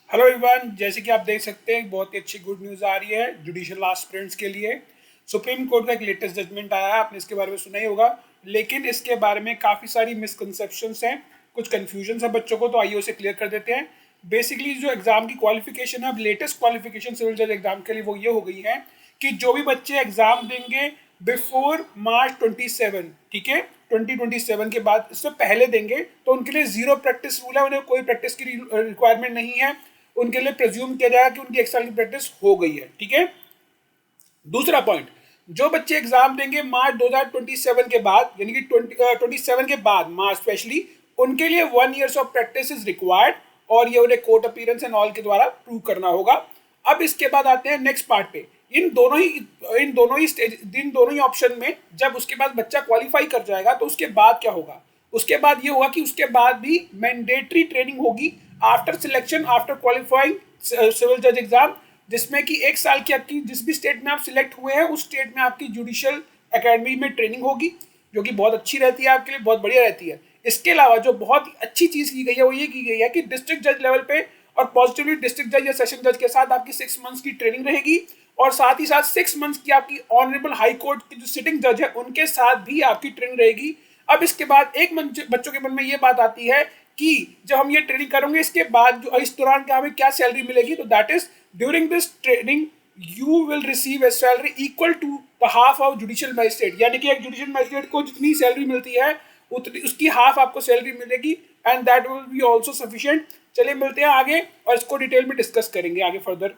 Hello everyone, जैसे कि आप देख सकते हैं बहुत ही अच्छी गुड न्यूज़ आ रही है जुडिशियल एस्पिरेंट्स के लिए। सुप्रीम कोर्ट का एक लेटेस्ट जजमेंट आया है, आपने इसके बारे में सुना ही होगा। लेकिन इसके बारे में काफ़ी सारी मिसकंसेप्शंस हैं, कुछ कन्फ्यूजन है बच्चों को, तो आइए उसे क्लियर कर देते हैं। बेसिकली जो एग्जाम की क्वालिफिकेशन है, अब लेटेस्ट क्वालिफिकेशन सिविल जज एग्जाम के लिए वो ये हो गई है कि जो भी बच्चे एग्जाम देंगे बिफोर मार्च 27, ठीक है, 2027 के बाद, इससे पहले देंगे तो उनके लिए जीरो प्रैक्टिस रूल है, उन्हें कोई प्रैक्टिस की रिक्वायरमेंट नहीं है। उनके लिए प्रेज्यूम किया जाएगा कि उनकी एक साल की प्रैक्टिस हो गई है, ठीक है। दूसरा पॉइंट, जो बच्चे एग्जाम देंगे मार्च 2027 के बाद, यानी कि 27 के बाद मार्च स्पेशली, उनके लिए 1 year of practice is required और ये उन्हें कोर्ट अपीयरेंस एंड ऑल के द्वारा प्रूव करना होगा। अब इसके बाद आते हैं नेक्स्ट पार्ट पे। इन दोनों ही ऑप्शन में जब उसके बाद बच्चा क्वालिफाई कर जाएगा तो उसके बाद क्या होगा? उसके बाद ये होगा कि उसके बाद भी मैंडेटरी ट्रेनिंग होगी after selection, after qualifying civil जज एग्जाम, जिसमें कि एक साल की आपकी जिस भी स्टेट में आप सिलेक्ट हुए हैं उस स्टेट में आपकी जुडिशियल एकेडमी में ट्रेनिंग होगी, जो कि बहुत अच्छी रहती है, आपके लिए बहुत बढ़िया रहती है। इसके अलावा जो बहुत ही अच्छी चीज़ की गई है वो ये की गई है कि डिस्ट्रिक्ट जज लेवल पे और पॉजिटिवली डिस्ट्रिक्ट जज या सेशन जज के साथ आपकी 6 मंथ्स की ट्रेनिंग रहेगी, और साथ ही साथ 6 मंथ्स की आपकी ऑनरेबल हाई कोर्ट की जो सिटिंग जज है उनके साथ भी आपकी ट्रेनिंग रहेगी। अब इसके बाद एक बच्चों के मन में ये बात आती है कि जब हम ये ट्रेनिंग करेंगे इसके बाद जो इस दौरान क्या हमें क्या सैलरी मिलेगी, तो that is during this training you will receive a salary equal to the half of judicial magistrate, यानी कि एक जुडिशियल मजिस्ट्रेट को जितनी सैलरी मिलती है उतनी उसकी हाफ आपको सैलरी मिलेगी, and that will be also sufficient. चलिए मिलते हैं आगे और इसको डिटेल में डिस्कस करेंगे आगे फर्दर।